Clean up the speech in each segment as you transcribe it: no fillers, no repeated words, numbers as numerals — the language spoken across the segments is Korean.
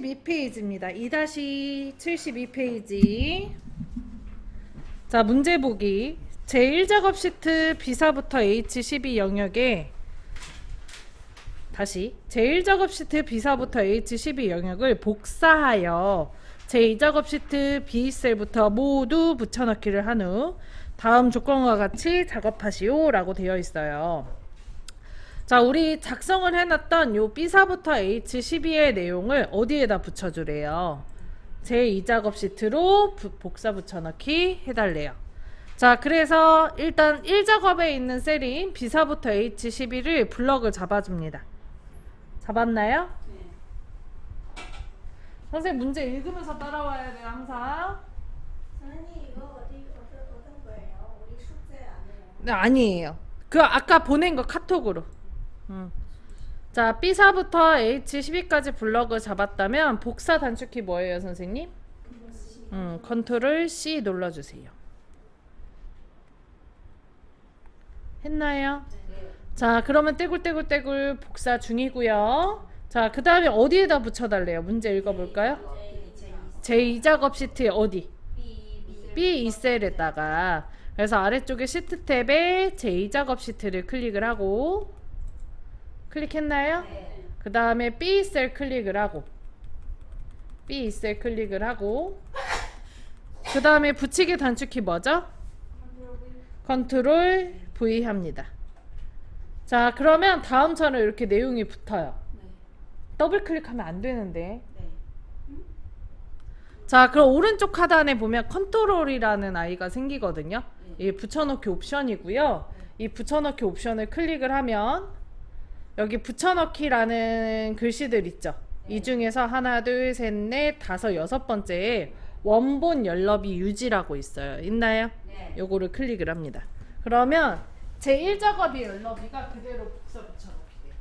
2-72페이지입니다. 2-72페이지. 자, 문제 보기. 제1작업 시트 B사부터 H12 영역에 다시 제1작업 시트 B사부터 H12 영역을 복사하여 제2작업 시트 B셀부터 모두 붙여넣기를 한 후 다음 조건과 같이 작업하시오 라고 되어 있어요. 자, 우리 작성을 해놨던 요 B사부터 H12의 내용을 어디에다 붙여주래요? 제2작업 시트로 복사 붙여넣기 해달래요. 자, 그래서 일단 1작업에 있는 셀인 B사부터 H12를 블럭을 잡아줍니다. 잡았나요? 네. 선생님 문제 읽으면서 따라와야 돼요, 항상. 선생님 이거 어떤 거예요? 우리 숙제 안 해요? 네, 아니에요. 그 아까 보낸 거 카톡으로. 자, B사부터 H12까지 블럭을 잡았다면 복사 단축키 뭐예요, 선생님? 컨트롤 C 눌러주세요. 했나요? 네. 자, 그러면 떼굴떼굴떼굴 복사 중이고요. 자, 그 다음에 어디에다 붙여달래요? 문제 읽어볼까요? 제2작업 시트에 어디? B2셀에다가. 그래서 아래쪽에 시트 탭에 제2작업 시트를 클릭을 하고, 클릭했나요? 네. 그 다음에 B2셀 클릭을 하고, B2셀 클릭을 하고, 그 다음에 붙이기 단축키 뭐죠? 컨트롤 V 합니다. 자, 그러면 다음처럼 이렇게 내용이 붙어요. 네. 더블 클릭하면 안 되는데. 네. 자, 그럼 오른쪽 하단에 보면 컨트롤이라는 아이가 생기거든요. 네. 이 붙여넣기 옵션이고요. 이 붙여넣기 옵션을 클릭을 하면 여기 붙여넣기라는 글씨들 있죠. 네. 이 중에서 하나, 둘, 셋, 넷, 다섯, 여섯 번째에 원본 열너비 유지라고 있어요. 있나요? 네. 요거를 클릭을 합니다. 그러면 제1작업의 열너비가 그대로 복사 붙여넣기 돼요.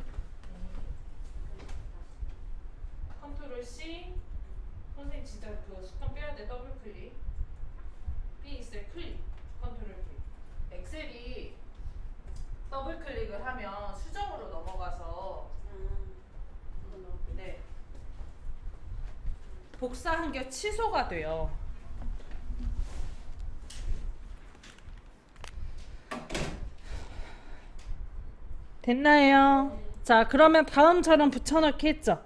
컨트롤 C. 선생님 진짜 그 습관 빼야 돼. 더블 클릭. B2셀 클릭. 컨트롤 V. 엑셀이 더블 클릭을 하면 수정으로 넘어가서 네. 복사한 게 취소가 돼요. 됐나요? 자, 그러면 다음처럼 붙여넣기 했죠?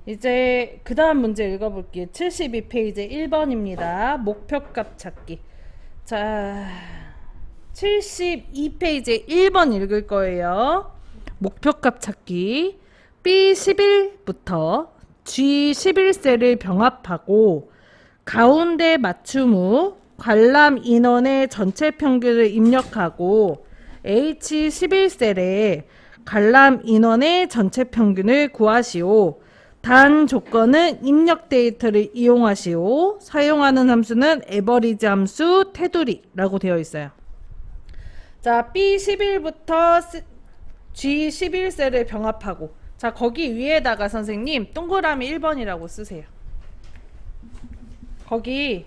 이제 그 다음 문제 읽어볼게요. 72페이지 1번입니다. 목표값 찾기. 자, 72페이지 1번 읽을 거예요. 목표값 찾기. B11부터 G11셀을 병합하고 가운데 맞춤 후 관람 인원의 전체 평균을 입력하고 H11셀에 관람 인원의 전체 평균을 구하시오. 단 조건은 입력 데이터를 이용하시오. 사용하는 함수는 에버리지 함수 테두리라고 되어 있어요. 자, B11부터 G11셀을 병합하고, 자, 거기 위에다가 선생님 동그라미 1번이라고 쓰세요. 거기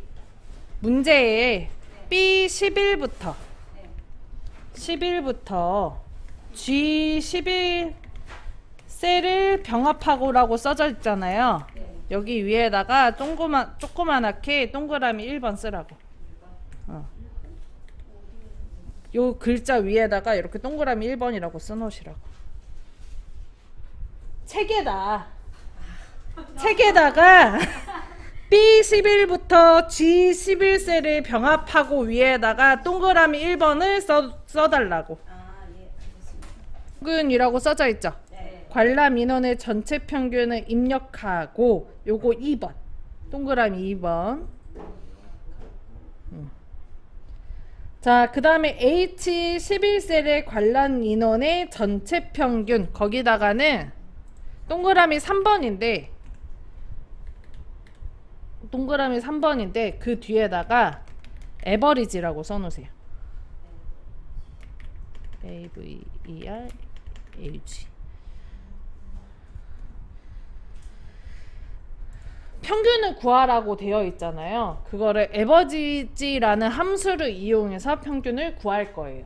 문제에 B11부터 11부터 G11 셀을 병합하고라고 써져 있잖아요. 네. 여기 위에다가 조그만하게 동그라미 1번 쓰라고. 요 글자 위에다가 이렇게 동그라미 1번이라고 써놓으시라고. 책에다가 B11부터 G11셀을 병합하고 위에다가 동그라미 1번을 써달라고. 아, 예, 알겠습니다. 평균이라고 써져 있죠. 네. 관람 인원의 전체 평균을 입력하고 요거 2번. 동그라미 2번. 자, 그 다음에 H11셀의 관람 인원의 전체 평균. 거기다가는 동그라미 3번인데 그 뒤에다가 에버리지라고 써놓으세요. AVERAG. 평균을 구하라고 되어 있잖아요. 그거를 에버리지라는 함수를 이용해서 평균을 구할 거예요.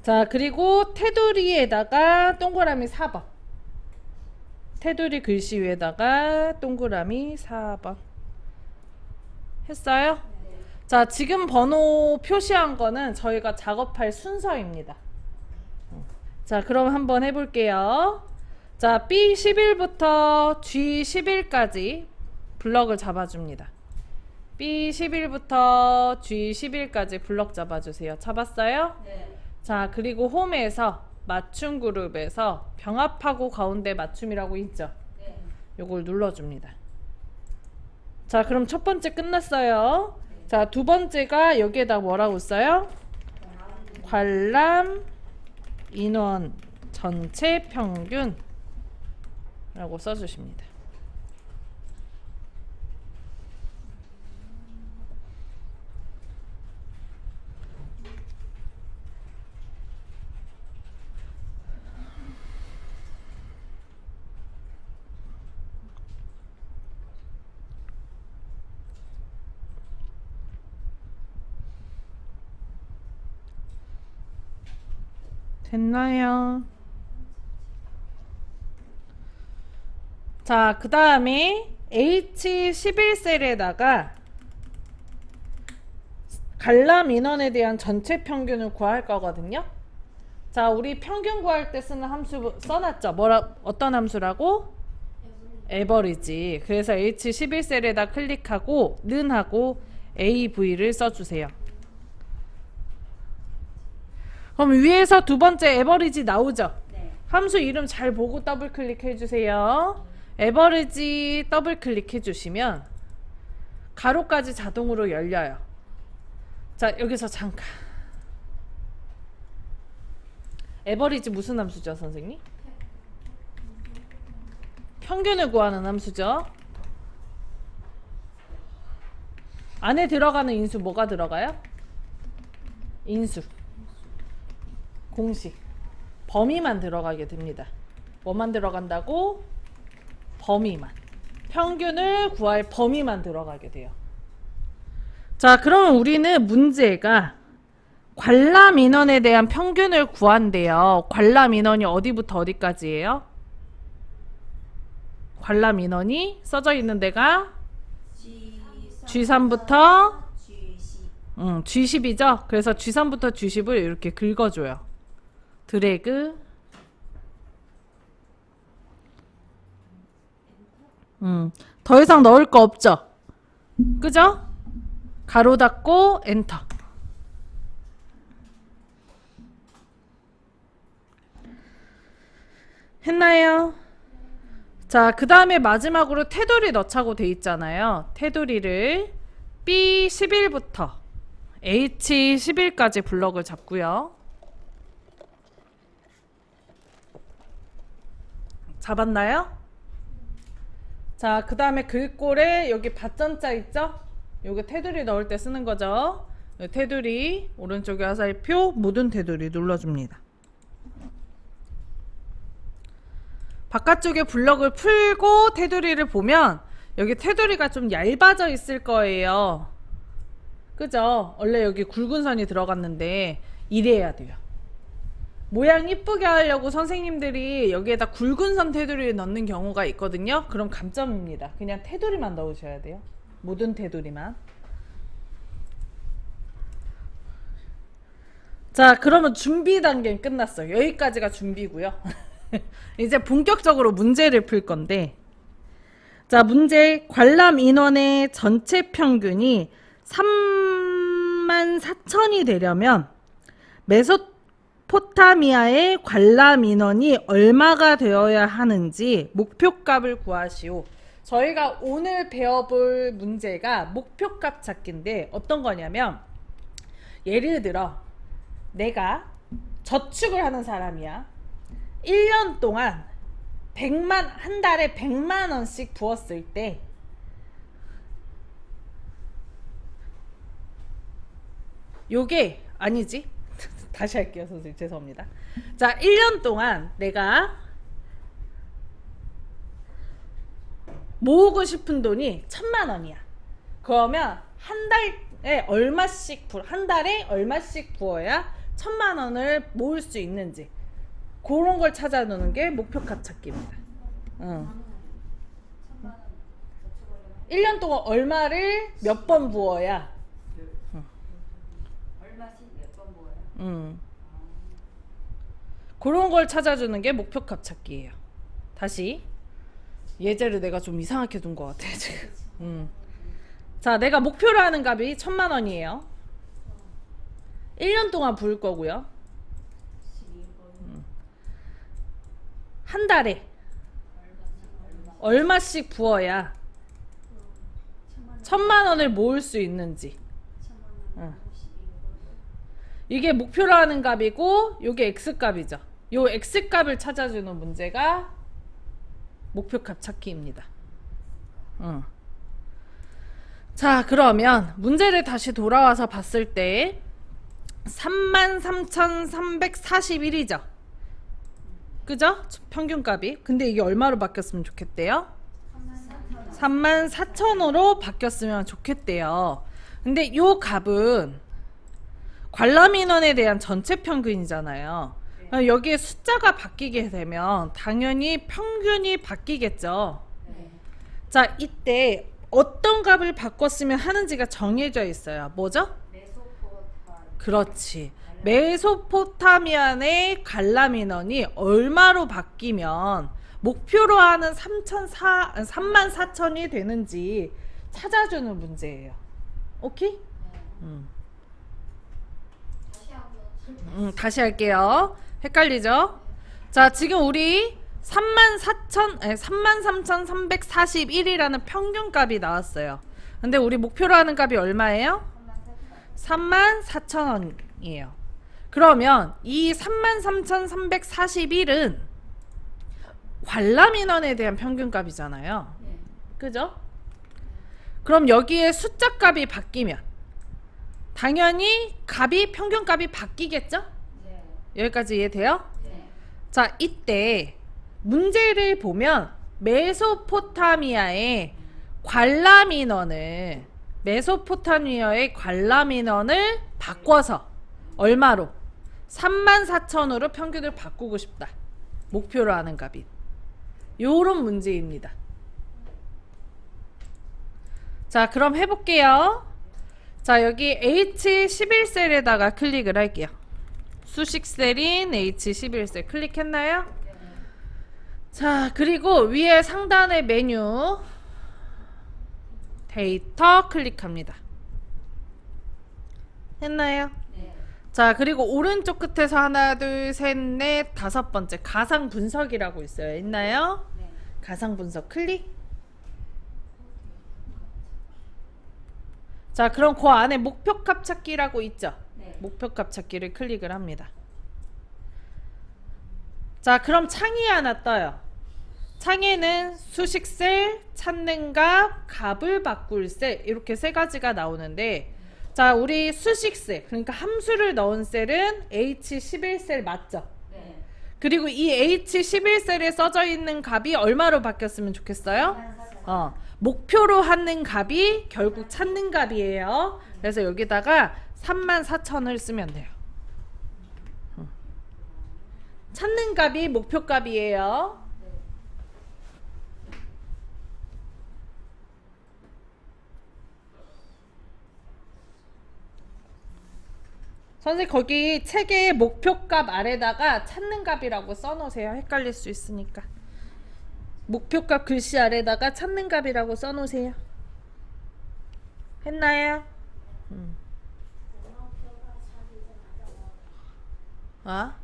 자, 그리고 테두리에다가 동그라미 4번. 테두리 글씨 위에다가 동그라미 4번. 했어요? 자, 지금 번호 표시한 거는 저희가 작업할 순서입니다. 자, 그럼 한번 해볼게요. 자, B11부터 G11까지 블럭을 잡아줍니다. B11부터 G11까지 블럭 잡아주세요. 잡았어요? 네. 자, 그리고 홈에서 맞춤 그룹에서 병합하고 가운데 맞춤이라고 있죠? 네. 요걸 눌러줍니다. 자, 그럼 첫 번째 끝났어요. 자, 두 번째가 여기에다 뭐라고 써요? 관람 인원 전체 평균 라고 써주십니다. 됐나요? 자, 그 다음에 H11셀에다가 관람 인원에 대한 전체 평균을 구할 거거든요. 자, 우리 평균 구할 때 쓰는 함수 써놨죠? 어떤 함수라고? 에버리지. 그래서 H11셀에다 클릭하고 는 하고 AV를 써주세요. 그럼 위에서 두 번째 에버리지 나오죠? 네. 함수 이름 잘 보고 더블 클릭해 주세요. 에버리지 더블 클릭해 주시면 가로까지 자동으로 열려요. 자, 여기서 잠깐. 에버리지 무슨 함수죠, 선생님? 평균을 구하는 함수죠. 안에 들어가는 인수 뭐가 들어가요? 인수. 공식. 범위만 들어가게 됩니다. 뭐만 들어간다고? 범위만. 평균을 구할 범위만 들어가게 돼요. 자, 그러면 우리는 문제가 관람 인원에 대한 평균을 구한대요. 관람 인원이 어디부터 어디까지예요? 관람 인원이 써져 있는 데가 G3부터 G10이죠? 그래서 G3부터 G10을 이렇게 긁어줘요. 드래그. 더 이상 넣을 거 없죠? 그죠? 가로 닫고 엔터. 했나요? 자, 그 다음에 마지막으로 테두리 넣자고 돼 있잖아요. 테두리를 B11부터 H11까지 블럭을 잡고요. 잡았나요? 자, 그 다음에 글꼴에 여기 밭전자 있죠? 요거 테두리 넣을 때 쓰는 거죠. 테두리 오른쪽에 화살표 모든 테두리 눌러줍니다. 바깥쪽에 블럭을 풀고 테두리를 보면 여기 테두리가 좀 얇아져 있을 거예요. 그죠? 원래 여기 굵은 선이 들어갔는데 이래야 돼요. 모양 이쁘게 하려고 선생님들이 여기에다 굵은 선 테두리를 넣는 경우가 있거든요. 그럼 감점입니다. 그냥 테두리만 넣으셔야 돼요. 모든 테두리만. 자, 그러면 준비 단계는 끝났어요. 여기까지가 준비고요. 이제 본격적으로 문제를 풀 건데, 자, 문제. 관람 인원의 전체 평균이 34,000이 되려면 메소포타미아의 관람 인원이 얼마가 되어야 하는지 목표값을 구하시오. 저희가 오늘 배워볼 문제가 목표값 찾기인데 어떤 거냐면, 예를 들어 내가 저축을 하는 사람이야. 1년 동안 한 달에 100만 원씩 부었을 때 요게 아니지. 다시 할게요, 선생님. 죄송합니다. 자, 1년 동안 내가 모으고 싶은 돈이 1,000만 원이야. 그러면 한 달에 얼마씩 부어야 1,000만 원을 모을 수 있는지 그런 걸 찾아놓는 게 목표값 찾기입니다. 1년 동안 얼마를 몇 번 부어야 얼마씩 몇 번 모아요? 그런 걸 찾아주는 게 목표값 찾기예요. 다시 예제를 내가 좀 이상하게 둔 것 같아 지금. 자, 내가 목표로 하는 값이 1,000만 원이에요. 1년 동안 부을 거고요. 한 달에 얼마씩 부어야 1,000만 원을 모을 수 있는지. 이게 목표로 하는 값이고 요게 X값이죠. 요 X값을 찾아주는 문제가 목표값 찾기입니다. 자, 그러면 문제를 다시 돌아와서 봤을 때 33,341이죠. 그죠? 평균값이. 근데 이게 얼마로 바뀌었으면 좋겠대요? 34,000으로 바뀌었으면 좋겠대요. 근데 요 값은 관람인원에 대한 전체 평균이잖아요. 여기에 숫자가 바뀌게 되면 당연히 평균이 바뀌겠죠. 자, 이때 어떤 값을 바꿨으면 하는지가 정해져 있어요. 뭐죠? 그렇지. 메소포타미아의 관람 인원이 얼마로 바뀌면 목표로 하는 34,000이 되는지 찾아주는 문제예요. 오케이? 다시 할게요. 헷갈리죠? 자, 지금 우리 33,341이라는 평균값이 나왔어요. 근데 우리 목표로 하는 값이 얼마예요? 34,000원이에요. 그러면 이 33,341은 관람인원에 대한 평균값이잖아요. 그죠? 그럼 여기에 숫자값이 바뀌면 당연히 값이 평균값이 바뀌겠죠? 여기까지 이해돼요? 자, 이때 문제를 보면 메소포타미아의 관람 인원을 바꿔서 얼마로? 34,000으로 평균을 바꾸고 싶다. 목표로 하는 값이. 요런 문제입니다. 자, 그럼 해볼게요. 자, 여기 H11셀에다가 클릭을 할게요. 수식셀인 H11셀 클릭했나요? 자, 그리고 위에 상단의 메뉴 데이터 클릭합니다. 했나요? 자, 그리고 오른쪽 끝에서 하나, 둘, 셋, 넷, 다섯 번째 가상 분석이라고 있어요. 있나요? 가상 분석 클릭. 자, 그럼 그 안에 목표값 찾기라고 있죠? 목표값 찾기를 클릭을 합니다. 자, 그럼 창이 하나 떠요. 창에는 수식셀, 찾는 값, 값을 바꿀 셀 이렇게 세 가지가 나오는데, 자, 우리 수식셀, 그러니까 함수를 넣은 셀은 H11셀 맞죠? 그리고 이 H11셀에 써져 있는 값이 얼마로 바뀌었으면 좋겠어요? 목표로 하는 값이 결국 찾는 값이에요. 그래서 여기다가 34,000을 쓰면 돼요. 찾는 값이 목표 값이에요. 선생님, 거기 책에 목표값 아래다가 찾는 값이라고 써놓으세요. 헷갈릴 수 있으니까. 목표값 글씨 아래다가 찾는 값이라고 써놓으세요. 했나요? 아?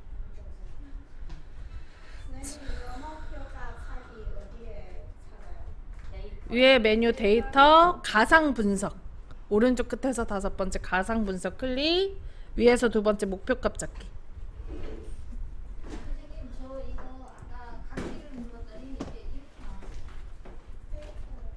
위에 메뉴 데이터 가상 분석. 오른쪽 끝에서 다섯 번째 가상 분석 클릭. 위에서 두 번째 목표값 찾기. 선생님, 저 이거 아까 각기를 눌렀더니 이렇게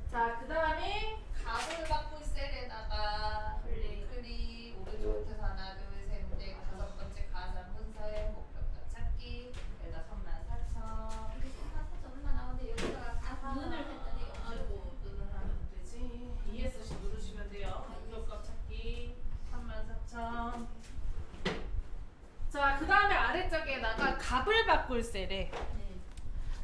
자, 그 다음에 값을 바꿀 셀에다가 클릭 오른쪽 끝에서 하나, 둘, 셋, 넷, 다섯 번째 가상 분석의 목표값 찾기. 여기다 34,000. 이게 34,000 얼마 나오는데 여기다가 눈을 했더니 아이고, 눈을 하면 되지. ESC 누르시면 돼요. 목표값 찾기 34,000. 값을 바꿀 셀에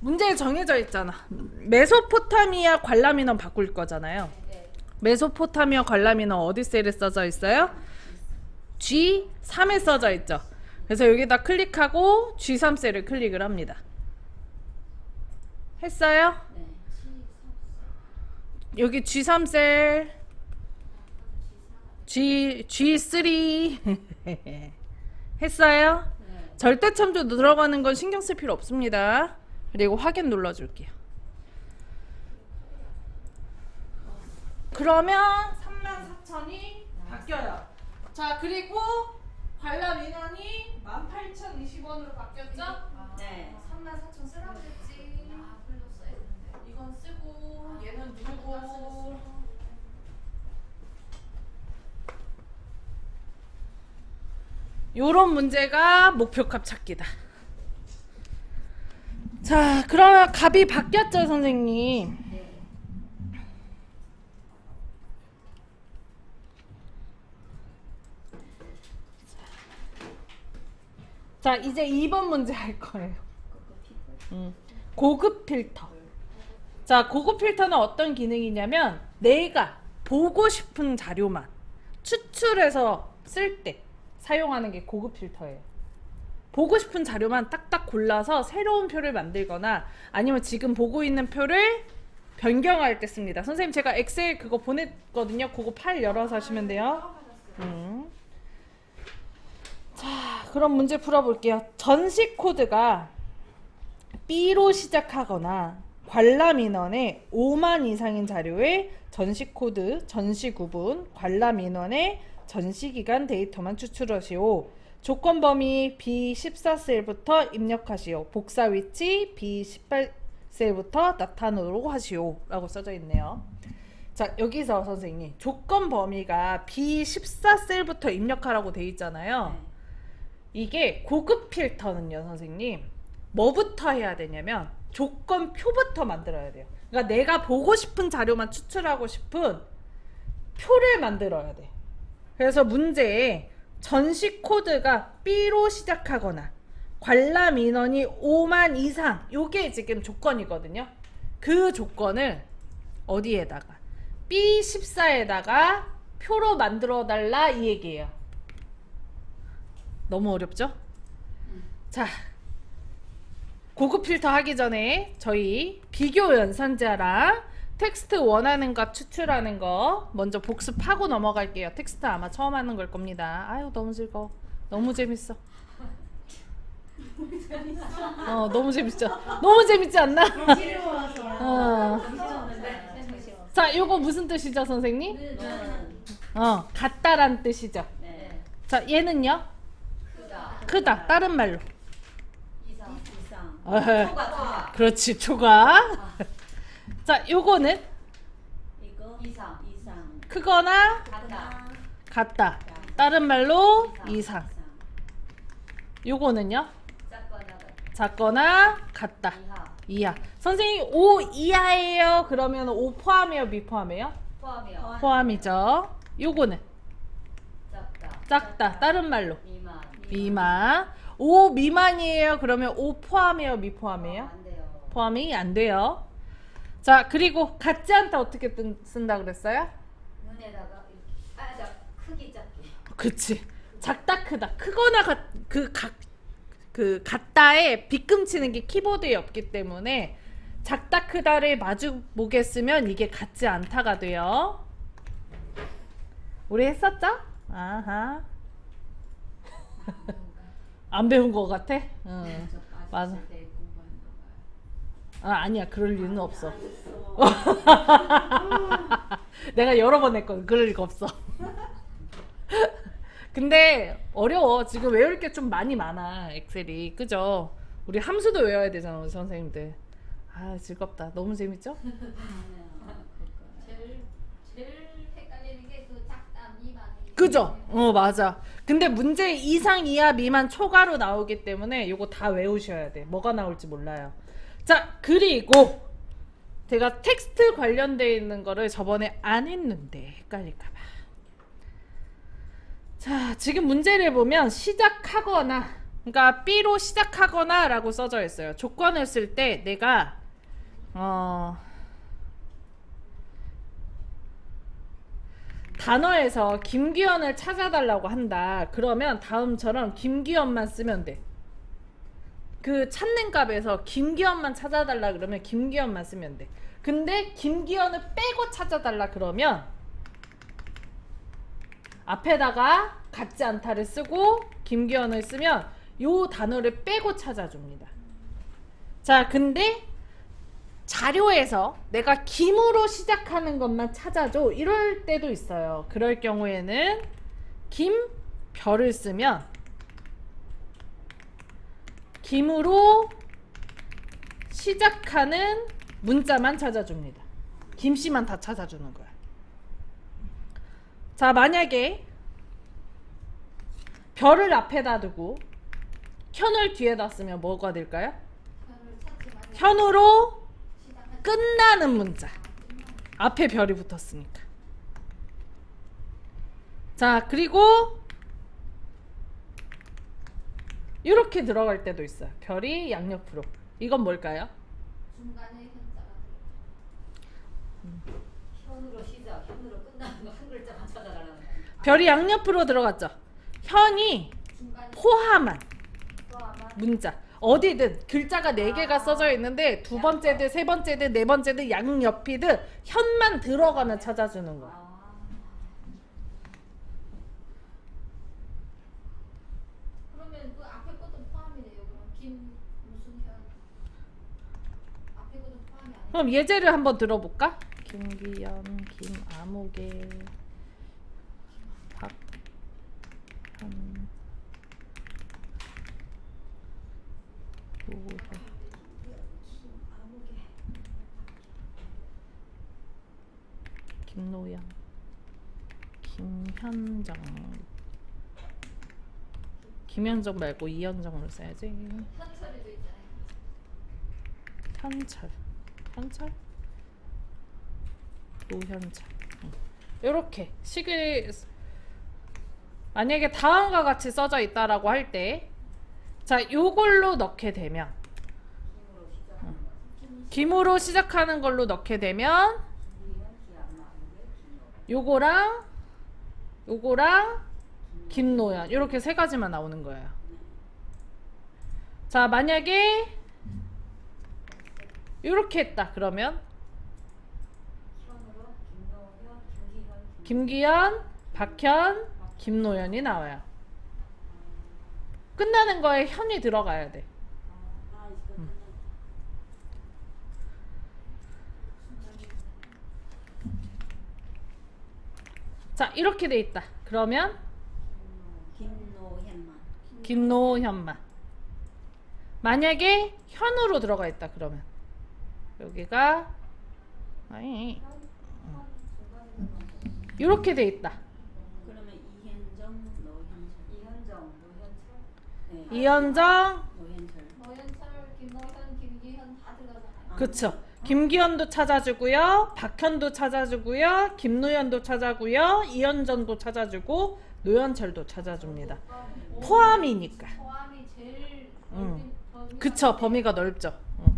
문제에 정해져 있잖아. 메소포타미아 관람인원 바꿀 거잖아요. 메소포타미아 관람인원 어디 셀에 써져 있어요? G3에 써져 있죠. 그래서 여기다 클릭하고 G3 셀을 클릭을 합니다. 했어요? 여기 G3 셀 G3 했어요? 절대참조 들어가는 건 신경 쓸 필요 없습니다. 그리고 확인 눌러줄게요. 그러면 34,000이 바뀌어요. 자, 그리고 관람 인원이 18,020원으로 바뀌었죠? 네. 34,000 쓰라고 했지. 이건 쓰고 얘는 누르고. 요런 문제가 목표값 찾기다. 자, 그러면 값이 바뀌었죠, 선생님? 자, 이제 2번 문제 할 거예요. 고급 필터. 자, 고급 필터는 어떤 기능이냐면 내가 보고 싶은 자료만 추출해서 쓸 때 사용하는 게 고급 필터예요. 보고 싶은 자료만 딱딱 골라서 새로운 표를 만들거나 아니면 지금 보고 있는 표를 변경할 때 씁니다. 선생님 제가 엑셀 그거 보냈거든요. 그거 파일 열어서 하시면 돼요. 자, 그럼 문제 풀어볼게요. 전시 코드가 B로 시작하거나 관람 인원의 5만 이상인 자료의 전시 코드, 전시 구분, 관람 인원의 전시 기간 데이터만 추출하시오. 조건 범위 B14셀부터 입력하시오. 복사 위치 B18셀부터 나타내도록 하시오. 라고 써져 있네요. 자, 여기서 선생님 조건 범위가 B14셀부터 입력하라고 돼 있잖아요. 이게 고급 필터는요, 선생님 뭐부터 해야 되냐면 조건표부터 만들어야 돼요. 그러니까 내가 보고 싶은 자료만 추출하고 싶은 표를 만들어야 돼. 그래서 문제에 전시 코드가 B로 시작하거나 관람 인원이 5만 이상, 요게 지금 조건이거든요. 그 조건을 어디에다가 B14에다가 표로 만들어 달라 이 얘기예요. 너무 어렵죠? 자, 고급 필터 하기 전에 저희 비교 연산자랑 텍스트 원하는 값 추출하는 거 먼저 복습하고 넘어갈게요. 텍스트 아마 처음 하는 걸 겁니다. 아유, 너무 즐거워. 너무 재밌어. 너무 재밌죠? 너무 재밌지 않나? 자, 요거 무슨 뜻이죠, 선생님? 같다란 뜻이죠. 자, 얘는요? 크다. 다른 말로. 그렇지, 초과. 자, 요거는 이거 이상. 크거나 같다. 다른 말로 이상. 요거는요? 작거나 같다. 이하. 선생님 5 이하예요. 그러면 5 포함이에요, 미포함이에요? 포함이죠. 요거는 작다. 다른 말로 미만. 5 미만이에요. 그러면 5 포함이에요, 미포함이에요? 포함이 안 돼요. 자, 그리고 같지 않다 어떻게 쓴다 그랬어요? 눈에다가 크기 작기. 그치. 작다 크다. 크거나 같다에 빗금치는 게 키보드에 없기 때문에 작다 크다를 마주 보게 쓰면 이게 같지 않다가 돼요. 우리 했었죠? 아하. 안 배운 거 같아? 응. 맞아. 아니야, 그럴 리는 없어. 내가 여러 번 했거든. 그럴 리가 없어. 근데 어려워. 지금 외울 게 좀 많아 엑셀이. 그죠? 우리 함수도 외워야 되잖아, 우리 선생님들. 아, 즐겁다. 너무 재밌죠? 제일 헷갈리는 게 그 작다 미만. 그죠? 맞아. 근데 문제 이상 이하 미만 초과로 나오기 때문에 이거 다 외우셔야 돼. 뭐가 나올지 몰라요. 자, 그리고 제가 텍스트 관련되어 있는 거를 저번에 안 했는데 헷갈릴까봐. 자, 지금 문제를 보면 시작하거나 그러니까 B로 시작하거나 라고 써져 있어요. 조건을 쓸 때 내가 단어에서 김기현을 찾아달라고 한다. 그러면 다음처럼 김기현만 쓰면 돼. 그 찾는 값에서 김기현만 찾아달라 그러면 김기현만 쓰면 돼. 근데 김기현을 빼고 찾아달라 그러면 앞에다가 같지 않다를 쓰고 김기현을 쓰면 요 단어를 빼고 찾아줍니다. 자, 근데 자료에서 내가 김으로 시작하는 것만 찾아줘 이럴 때도 있어요. 그럴 경우에는 김, 별을 쓰면 김으로 시작하는 문자만 찾아줍니다. 김씨만 다 찾아주는 거야. 자, 만약에 별을 앞에다 두고 현을 뒤에다 쓰면 뭐가 될까요? 현을 찾지만 현으로 시작하지. 끝나는 문자. 앞에 별이 붙었으니까. 자, 그리고 이렇게 들어갈 때도 있어요. 별이 양옆으로. 이건 뭘까요? 중간에 현자가 현으로 시작, 현으로 끝나는 거 한 글자만 찾아달라는 거. 별이 양옆으로 들어갔죠. 현이 중간에 포함한 포함한 문자. 어디든 글자가 4개가 써져 있는데 두 번째든 세 번째든 네 번째든 양옆이든 현만 들어가면 찾아주는 거야. 그러면 그 앞에 것도 포함이네요. 그럼 김 무슨 현 앞에 것도 포함이 아니에요. 그럼 예제를 한번 들어볼까? 김기현, 김아무개, 박한, 노현, 김노현, 김현정. 김현정 말고 이현정으로 써야지. 현철이도 있잖아요. 현철, 현철, 노현철. 이렇게 식을 만약에 다음과 같이 써져 있다라고 할 때, 자, 요걸로 넣게 되면 김으로 시작하는 걸로 넣게 되면 요거랑 김노현 이렇게 세 가지만 나오는 거예요. 자, 만약에 이렇게 했다 그러면 현으로 김노현, 김기현, 김기현, 박현, 김노현이 나와요. 끝나는 거에 현이 들어가야 돼. 자, 이렇게 돼 있다. 그러면 김노현만. 김노현만. 만약에 현으로 들어가 있다 그러면 여기가 이렇게 돼 있다. 그러면 이현정, 노현철. 이현정, 노현철. 네. 이현정, 노현철. 노현철, 김노현, 김기현 다 들어가잖아요. 그쵸. 김기현도 찾아주고요, 박현도 찾아주고요, 김노현도 찾아주고요, 이현정도 찾아주고 노현철도 찾아줍니다. 포함이니까. 포함이 제일 응. 범위가 그쵸, 범위가 넓죠. 응.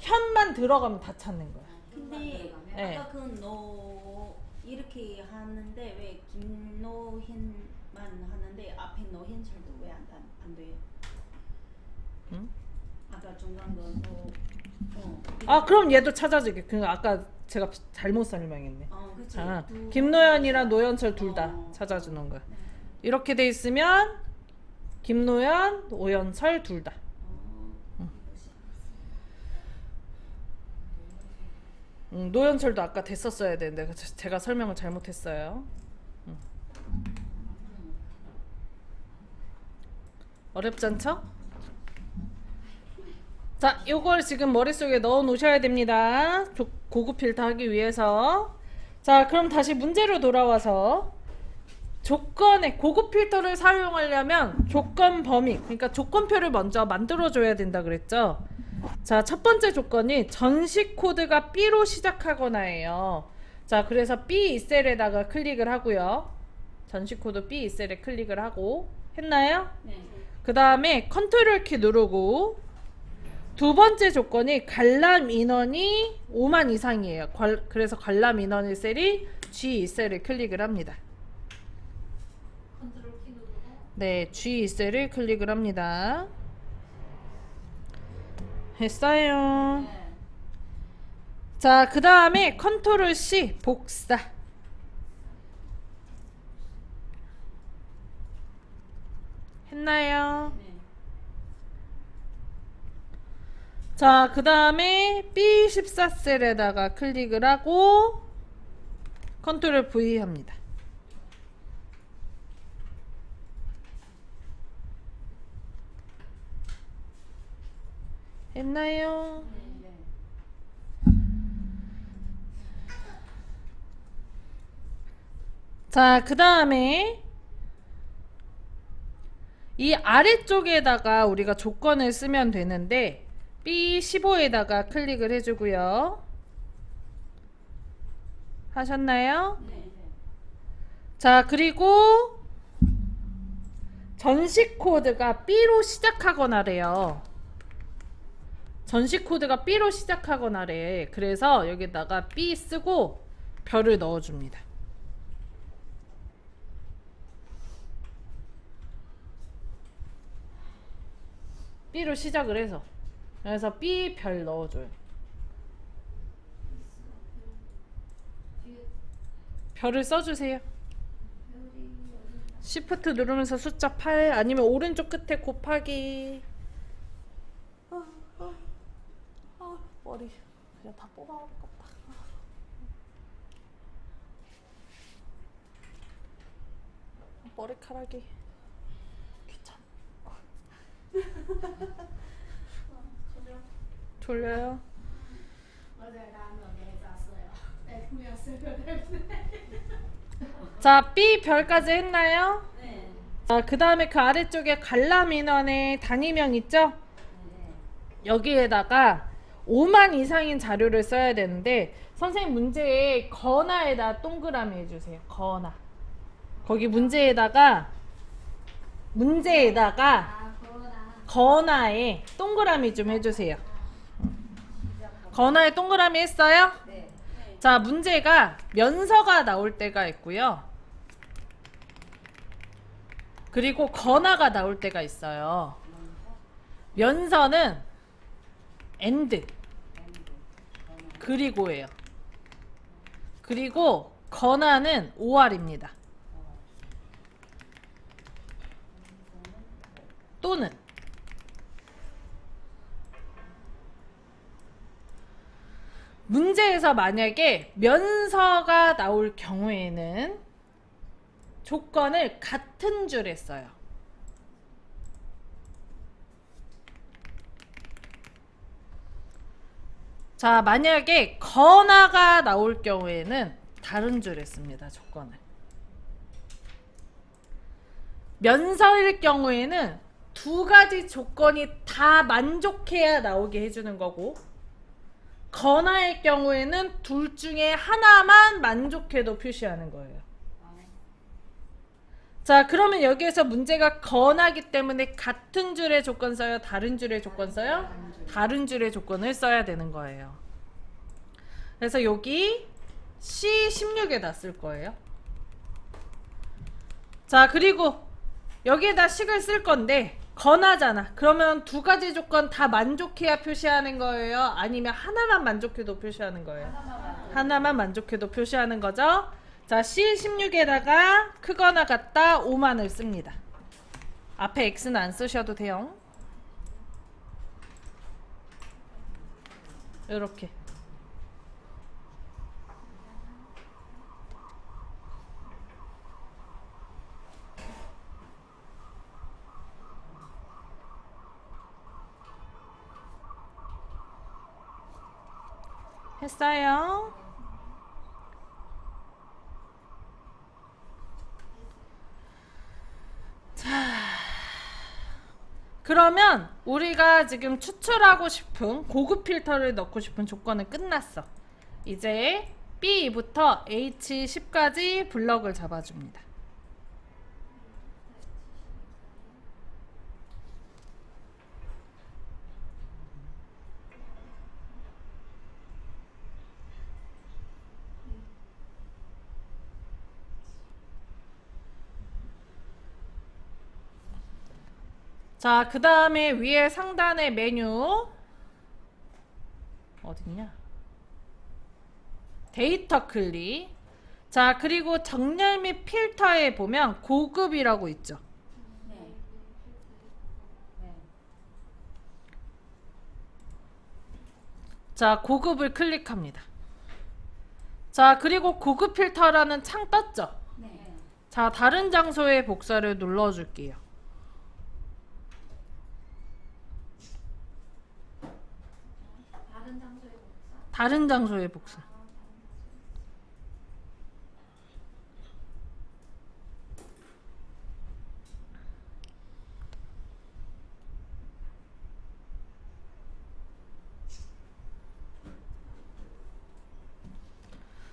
현만 들어가면 다 찾는 거야. 근데 네. 아까 그 노 이렇게 하는데 왜 김노현만 하는데 앞에 노현철도 왜 안 돼요? 응? 아까 중간 거 아, 그럼 얘도 찾아주게. 그 아까 제가 잘못 설명했네. 그치. 아, 김노현이랑 노현철 둘 다 찾아주는 거야. 이렇게 돼 있으면 김노현, 노현철 둘 다. 노현철도 아까 됐었어야 되는데 제가 설명을 잘못했어요. 어렵지 않죠? 자, 요걸 지금 머릿속에 넣어 놓으셔야 됩니다. 고급 필터 하기 위해서. 자, 그럼 다시 문제로 돌아와서 조건에 고급 필터를 사용하려면 조건 범위, 그러니까 조건표를 먼저 만들어 줘야 된다 그랬죠. 자, 첫 번째 조건이 전시 코드가 B로 시작하거나예요. 자, 그래서 B 셀에다가 클릭을 하고요. 전시 코드 B 셀에 클릭을 하고 했나요? 네. 그 다음에 컨트롤 키 누르고 두 번째 조건이 관람 인원이 5만 이상이에요. 그래서 관람 인원의 셀이 G2셀을 클릭을 합니다. 컨트롤 키 누르고 네, G2셀을 클릭을 합니다. 했어요. 네. 자, 그 다음에 컨트롤 C 복사. 했나요? 네. 자, 그 다음에 B14셀에다가 클릭을 하고 컨트롤 V 합니다. 했나요? 네. 자, 그 다음에 이 아래쪽에다가 우리가 조건을 쓰면 되는데 B15에다가 클릭을 해주고요. 하셨나요? 네. 자, 그리고 전시 코드가 B로 시작하거나래요. 전시 코드가 B로 시작하거나래. 그래서 여기다가 B 쓰고 별을 넣어줍니다. B로 시작을 해서. 그래서 B 별 넣어줘요. 뒤에 별을 써주세요. 별이 어디 Shift 누르면서 숫자 8 아니면 오른쪽 끝에 곱하기. 머리 그냥 다 뽑아버릴 것다. 머리카락이 귀찮아. 졸려요? 어제 라면에 잤어요. 애꾸미였어요 때문에. 자, B 별까지 했나요? 네. 자, 그 다음에 그 아래쪽에 관람 인원의 단위명 있죠? 여기에다가 5만 이상인 자료를 써야 되는데 선생님 문제에 거나에다 동그라미 해주세요. 거나. 거기 문제에다가 아 그러나 거나에 동그라미 좀 해주세요. 거나에 동그라미 했어요? 네. 자, 문제가 면서가 나올 때가 있고요. 그리고 거나가 나올 때가 있어요. 면서는 and 그리고예요. 그리고 거나는 OR입니다. 또는 문제에서 만약에 면서가 나올 경우에는 조건을 같은 줄에 써요. 자, 만약에 거나가 나올 경우에는 다른 줄에 씁니다. 조건을. 면서일 경우에는 두 가지 조건이 다 만족해야 나오게 해주는 거고, 거나의 경우에는 둘 중에 하나만 만족해도 표시하는 거예요. 자, 그러면 여기에서 문제가 거나기 때문에 같은 줄의 조건 써요? 다른 줄의 조건 써요? 다른 줄의 조건을 써야 되는 거예요. 그래서 여기 C16에다 쓸 거예요. 자, 그리고 여기에다 식을 쓸 건데 거나잖아. 그러면 두 가지 조건 다 만족해야 표시하는 거예요? 아니면 하나만 만족해도 표시하는 거예요? 하나만 만족해도 표시하는 거죠. 자, C16에다가 크거나 같다 5만을 씁니다. 앞에 X는 안 쓰셔도 돼요. 이렇게. 했어요. 자, 그러면 우리가 지금 추출하고 싶은 고급 필터를 넣고 싶은 조건은 끝났어. 이제 B부터 H10까지 블럭을 잡아줍니다. 자, 그 다음에 위에 상단의 메뉴 어딨냐? 데이터 클릭. 자, 그리고 정렬 및 필터에 보면 고급이라고 있죠. 네. 네. 자, 고급을 클릭합니다. 자, 그리고 고급 필터라는 창 떴죠? 네. 자, 다른 장소의 복사를 눌러줄게요. 다른 장소에 복사. 다른 장소의 복사.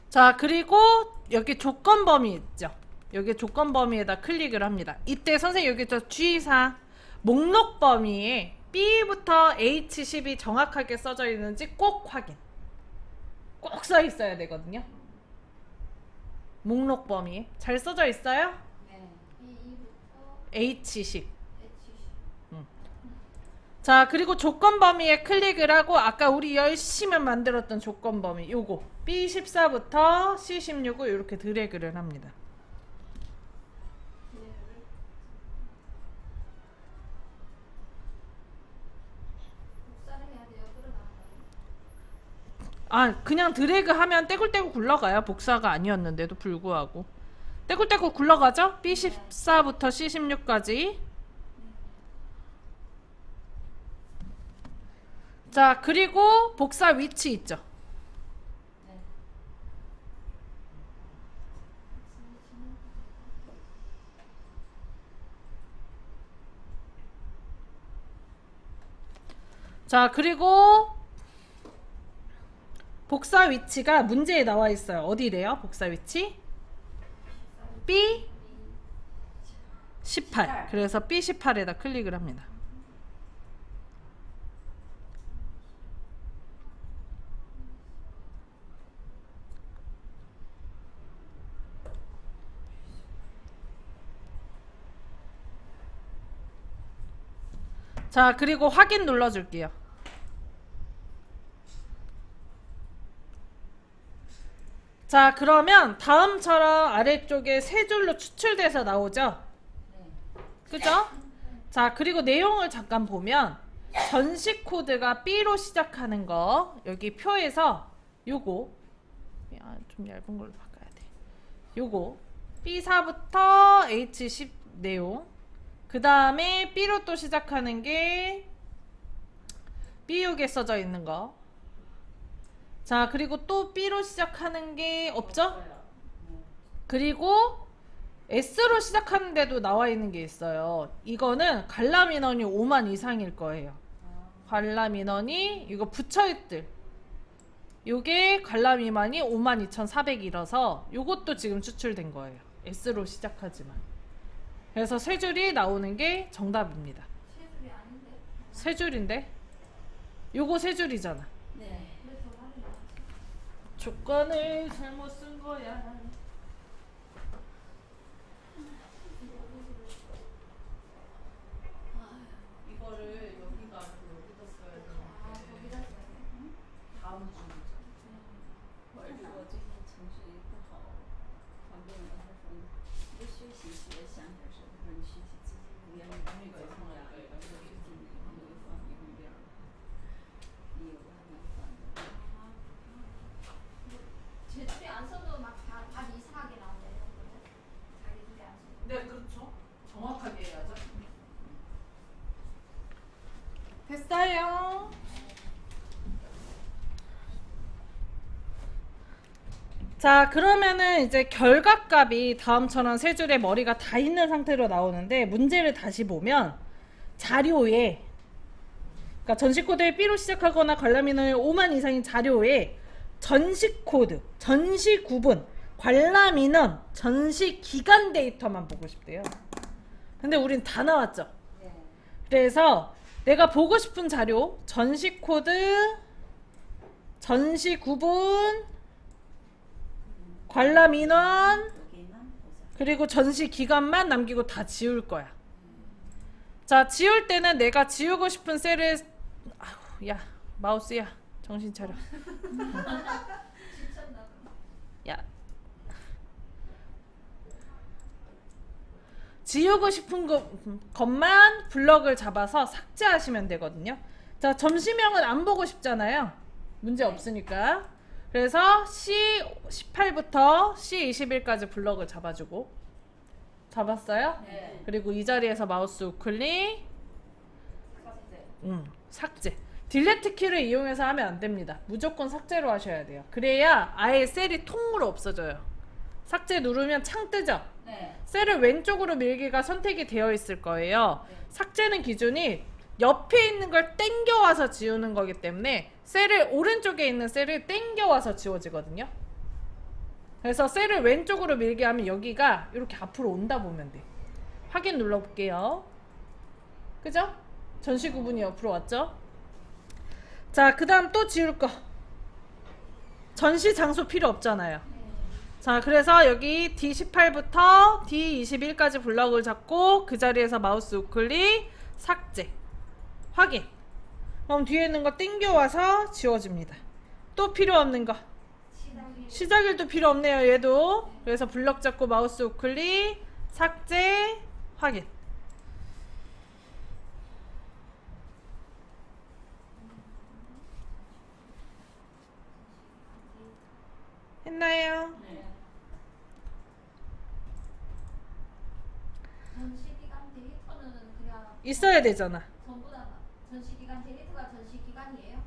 자, 그리고 여기 조건 범위 있죠? 여기 조건 범위에다 클릭을 합니다. 이때 선생님 여기 저 주의사항 목록 범위에 B부터 H10이 정확하게 써져 있는지 꼭 확인. 꼭 써 있어야 되거든요. 목록 범위에 잘 써져 있어요? 네. B2부터 H10. H10. 자, 그리고 조건 범위에 클릭을 하고 아까 우리 열심히 만들었던 조건 범위 요거 B14부터 C16을 이렇게 드래그를 합니다. 복사를 해야 돼요. 끌어나가요. 아, 그냥 드래그 하면 떼굴떼굴 굴러가요. 복사가 아니었는데도 불구하고 떼굴떼굴 굴러가죠? B14부터 C16까지. 자, 그리고 복사 위치 있죠? 네. 자, 그리고 복사 위치가 문제에 나와 있어요. 어디래요? 복사 위치? B18. 그래서 B18에다 클릭을 합니다. 자, 그리고 확인 눌러줄게요. 자, 그러면 다음처럼 아래쪽에 세 줄로 추출돼서 나오죠? 네. 그죠? 자, 그리고 내용을 잠깐 보면 전시 코드가 B로 시작하는 거 여기 표에서 요거 좀 얇은 걸로 바꿔야 돼. 요거 B4부터 H10 내용, 그 다음에 B로 또 시작하는 게 B6에 써져 있는 거. 자, 그리고 또 B로 시작하는 게 없죠? 그리고 S로 시작하는데도 나와 있는 게 있어요. 이거는 관람 인원이 5만 이상일 거예요. 관람 인원이 이거 붙여있들 요게 관람 인원이 52,400이라서 요것도 지금 추출된 거예요. S로 시작하지만. 그래서 세 줄이 나오는 게 정답입니다. 세 줄이 아닌데. 세 줄인데 요거 세 줄이잖아. 네. 그래서 말이 나왔지. 조건을 잘못 쓴 거야. 이거를 여기가 아니고 여기다 써야 아, 거기다 써야 돼. 다음 주. 我儿子我最近情绪不好，旁边人他说你学习学想点什么，说你学习积极一点，你那个从来最近有一方面病，你有还蛮烦的。 제 줄이 안 써도 막 답 이상하게 나오네요. 자기 줄이 안 써도. 네, 그렇죠. 정확하게 해야죠. 됐어요. 자, 그러면은 이제 결과값이 다음처럼 세 줄에 머리가 다 있는 상태로 나오는데 문제를 다시 보면 자료에 그러니까 전시 코드에 B로 시작하거나 관람 인원이 5만 이상인 자료에 전시 코드, 전시 구분, 관람 인원, 전시 기간 데이터만 보고 싶대요. 근데 우린 다 나왔죠. 네. 그래서 내가 보고 싶은 자료, 전시 코드, 전시 구분, 관람 인원, 여기만 보자. 그리고 전시 기간만 남기고 다 지울 거야. 자, 지울 때는 내가 지우고 싶은 셀을 아휴, 야, 마우스야. 정신 차려. 야. 지우고 싶은 것만 블럭을 잡아서 삭제하시면 되거든요. 자, 점심형은 안 보고 싶잖아요. 문제 없으니까. 그래서 C18부터 C21까지 블럭을 잡아주고. 잡았어요? 네. 그리고 이 자리에서 마우스 우클릭. 삭제. 삭제. 딜레트 키를 이용해서 하면 안 됩니다. 무조건 삭제로 하셔야 돼요. 그래야 아예 셀이 통으로 없어져요. 삭제 누르면 창 뜨죠? 네. 셀을 왼쪽으로 밀기가 선택이 되어 있을 거예요. 네. 삭제는 기준이 옆에 있는 걸 땡겨와서 지우는 거기 때문에 셀을 오른쪽에 있는 셀을 땡겨와서 지워지거든요. 그래서 셀을 왼쪽으로 밀게 하면 여기가 이렇게 앞으로 온다 보면 돼. 확인 눌러볼게요. 그죠? 전시 구분이 옆으로 왔죠? 자, 그 다음 또 지울 거. 전시 장소 필요 없잖아요. 자, 그래서 여기 D18부터 D21까지 블럭을 잡고 그 자리에서 마우스 우클릭, 삭제, 확인. 그럼 뒤에 있는 거 땡겨와서 지워집니다. 또 필요 없는 거. 시작일도 필요 없네요, 얘도. 그래서 블럭 잡고 마우스 우클릭, 삭제, 확인. 했나요? 네. 전시기간 데이터는 그냥 있어야 되잖아. 전부 다 전시기간 데이터가 전시기간이에요?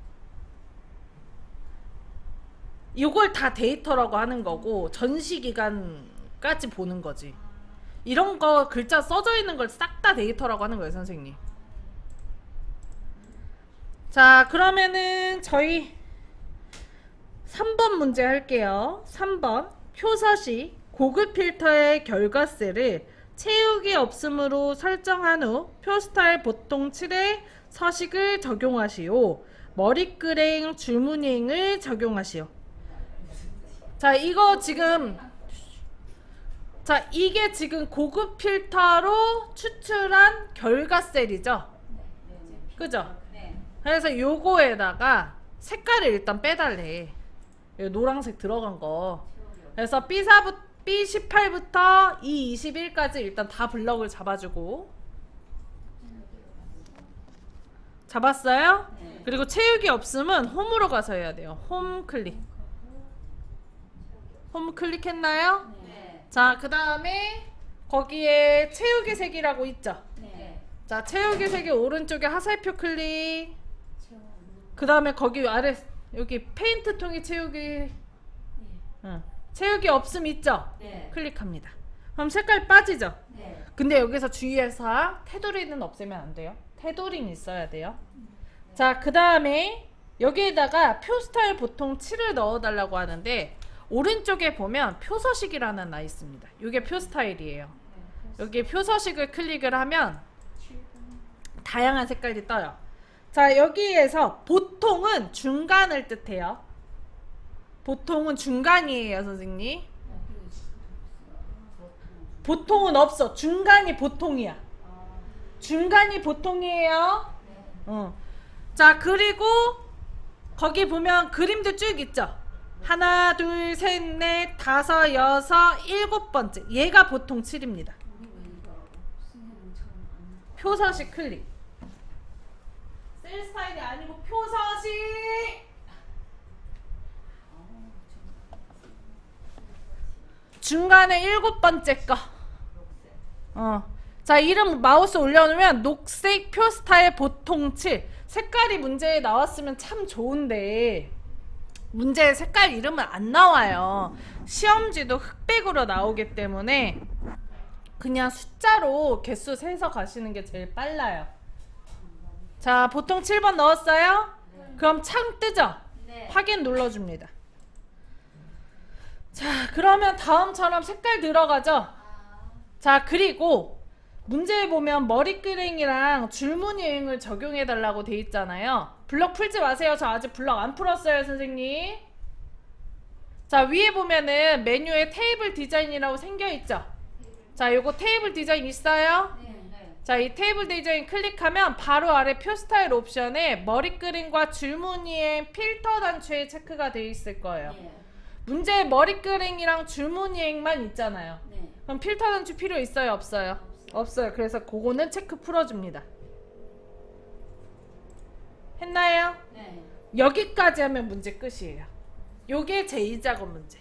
이걸 다 데이터라고 하는 거고 전시 기간까지 보는 거지. 이런 거 글자 써져 있는 걸 싹 다 데이터라고 하는 거예요, 선생님. 자, 그러면은 저희 3번 문제 할게요. 3번 표서시 고급 필터의 결과셀을 채우기 없음으로 설정한 후 표스타일 보통 7에 서식을 적용하시오. 머리끄랭 줄무늬행을 적용하시오. 자, 이거 지금 자, 이게 지금 고급 필터로 추출한 결과셀이죠. 그죠? 네. 그래서 요거에다가 색깔을 일단 빼달래. 요 노란색 들어간 거. 그래서 B18부터 E21까지 일단 다 블럭을 잡아주고. 잡았어요? 네. 그리고 채우기 없으면 홈으로 가서 해야 돼요. 홈 클릭. 홈 클릭했나요? 네. 자, 그 다음에 거기에 채우기 색이라고 있죠? 네. 자, 채우기 색이 오른쪽에 화살표 클릭. 그 다음에 거기 아래 여기 페인트 통이 채우기. 응. 채우기 없음 있죠? 네. 클릭합니다. 그럼 색깔 빠지죠? 네. 근데 여기서 주의해서 테두리는 없애면 안 돼요. 테두리는 있어야 돼요. 자, 그 다음에 여기에다가 표 스타일 보통 7을 넣어달라고 하는데 오른쪽에 보면 표서식이라는 나 있습니다. 이게 표 스타일이에요. 여기 표서식을 클릭을 하면 다양한 색깔이 떠요. 자, 여기에서 보통은 중간을 뜻해요. 보통은 중간이에요, 선생님. 보통은 없어. 중간이 보통이야. 중간이 보통이에요. 자, 그리고 거기 보면 그림도 쭉 있죠. 하나, 둘, 셋, 넷, 다섯, 여섯, 일곱 번째. 얘가 보통 7입니다. 표서식 클릭. 셀 스타일이 아니고 표서식. 중간에 일곱 번째 거. 자, 이름 마우스 올려놓으면 녹색 표 스타일 보통 7. 색깔이 문제에 나왔으면 참 좋은데 문제에 색깔 이름은 안 나와요. 시험지도 흑백으로 나오기 때문에 그냥 숫자로 개수 세서 가시는 게 제일 빨라요. 자, 보통 7번 넣었어요? 그럼 창 뜨죠? 네. 확인 눌러줍니다. 자, 그러면 다음처럼 색깔 들어가죠? 자, 그리고 문제에 보면 머리끄랭이랑 줄무늬행을 적용해달라고 돼 있잖아요. 블럭 풀지 마세요. 저 아직 블럭 안 풀었어요, 선생님. 자, 위에 보면은 메뉴에 테이블 디자인이라고 생겨있죠? 자, 요거 테이블 디자인 있어요? 네. 자, 이 테이블 디자인 클릭하면 바로 아래 표 스타일 옵션에 머리 그림과 줄무늬의 필터 단추에 체크가 되어 있을 거예요. 예. 문제에 머리 그림이랑 줄무늬만 있잖아요. 네. 그럼 필터 단추 필요 있어요, 없어요? 없어요. 그래서 그거는 체크 풀어줍니다. 했나요? 네. 여기까지 하면 문제 끝이에요. 요게 제2작업 문제.